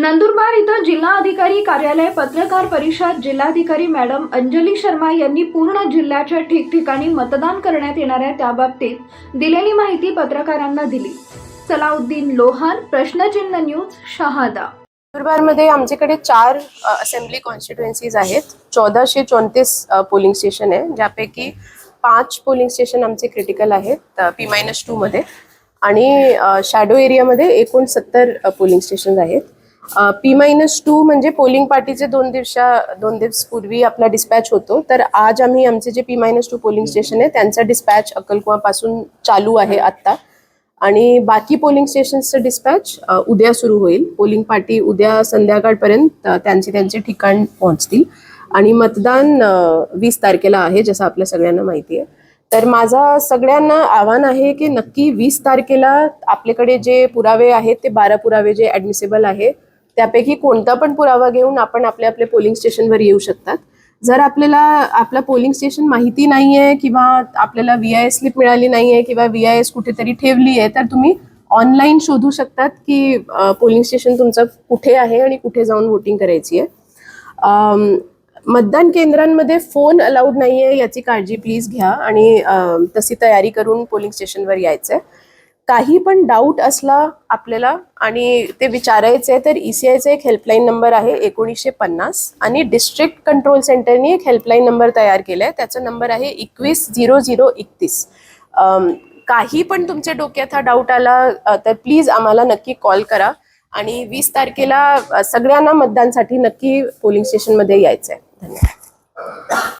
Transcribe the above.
नंदुरबार इथं जिल्हाधिकारी कार्यालय पत्रकार परिषद जिल्हाधिकारी मॅडम अंजली शर्मा यांनी पूर्ण जिल्ह्याच्या ठिकठिकाणी मतदान करण्यात येणार आहे त्याबाबतीत दिलेली माहिती पत्रकारांना दिली। सलाउद्दीन लोहार, प्रश्नचिन्ह न्यूज, शहादा। नंदुरबारमध्ये आमच्याकडे 4 असेंब्ली कॉन्स्टिट्युएन्सीज आहेत। 1434 पोलिंग स्टेशन आहे, ज्यापैकी 5 पोलिंग स्टेशन आमचे क्रिटिकल आहेत P-2 मध्ये आणि शॅडो एरियामध्ये एकूण 70 पोलिंग स्टेशन आहेत। P-2 म्हणजे पोलिंग पार्टीचे 2 दिवस पूर्वी आपला डिस्पॅच होतो, तर आज आम्ही आमचे जे P-2 पोलिंग स्टेशन आहे त्यांचा डिस्पॅच अक्कलकुवापासून चालू आहे आत्ता आणि बाकी पोलिंग स्टेशनचं डिस्पॅच उद्या सुरू होईल। पोलिंग पार्टी उद्या संध्याकाळपर्यंत त्यांचे ठिकाण पोहोचतील आणि मतदान 20 तारखेला आहे, जसं आपल्या सगळ्यांना माहिती आहे। तर माझा सगळ्यांना आव्हान आहे की नक्की 20 तारखेला आपल्याकडे जे पुरावे आहेत ते 12 पुरावे जे ॲडमिसेबल आहे त्यापैकी कोणता पण पुरावा घेऊन आपण आपले पोलिंग स्टेशनवर येऊ शकतात। जर आपल्याला आपला पोलिंग स्टेशन माहिती नाही आहे किंवा आपल्याला VIS स्लिप मिळाली नाही आहे किंवा VIS कुठेतरी ठेवली आहे, तर तुम्ही ऑनलाईन शोधू शकतात की पोलिंग स्टेशन तुमचं कुठे आहे आणि कुठे जाऊन वोटिंग करायची आहे। मतदान केंद्रांमध्ये फोन अलाउड नाही आहे, याची काळजी प्लीज घ्या आणि तशी तयारी करून पोलिंग स्टेशनवर यायचं आहे। काही पण डाऊट असला आपल्याला आणि ते विचारायचं आहे तर ECIचा एक हेल्पलाईन नंबर आहे 1950 आणि डिस्ट्रिक्ट कंट्रोल सेंटरने एक हेल्पलाईन नंबर तयार केला आहे, त्याचा नंबर आहे 210031। काही पण तुमच्या डोक्यात हा डाऊट आला तर प्लीज आम्हाला नक्की कॉल करा आणि 20 तारखेला सगळ्यांना मतदानसाठी नक्की पोलिंग स्टेशनमध्ये यायचं आहे। धन्यवाद।